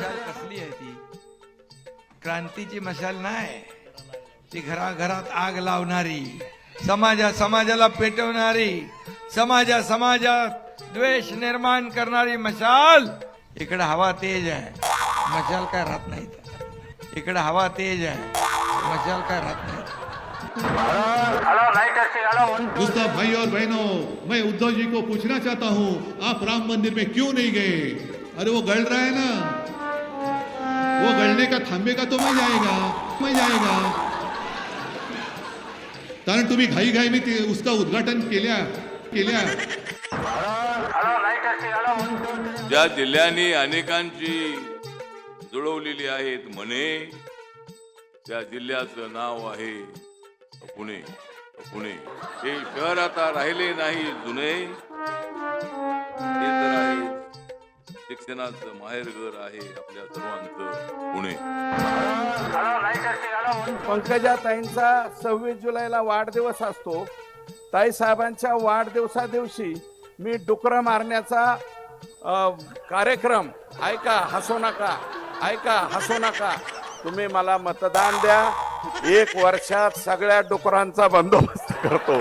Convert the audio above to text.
मशाल कसली आहे ती? क्रांतीची मशाल नाही, ती घराघरात आग लावणारी, समाजाला पेटवणारी, समाजात द्वेष निर्माण करणारी मशाल. इकडे हवा तेज आहे, मशाल काय राहत नाही. इकडे हवा तेज आहे, मशाल काय राहत नाही. दोस्तों, भाई और बहनों, मैं उद्धव जी को पूछना चाहता हूँ, आप राम मंदिर में क्यों नहीं गए? अरे वो गल रहा है ना, वो गलने का थांबेगा तो मैं जाएगा. कारण तुम्ही घाई में उसका उद्घाटन केल्या. ज्या जिल्ह्यांनी अनेकांची जुळवलेली आहेत म्हणे, त्या जिल्ह्याचं नाव आहे पुणे. हे शहर आता राहिले नाही जुने, हे तर आहे शिक्षणाचं माहेरघर आहे आपल्या सर्वांचं पुणे. पंकजाताईंचा 26 जुलैला वाढदिवस असतो. ताई साहेबांच्या वाढदिवसा दिवशी मी डुकरं मारण्याचा कार्यक्रम ऐका हसू नका. तुम्ही मला मतदान द्या, 1 वर्षात सगळ्या डुकरांचा बंदोबस्त करतो.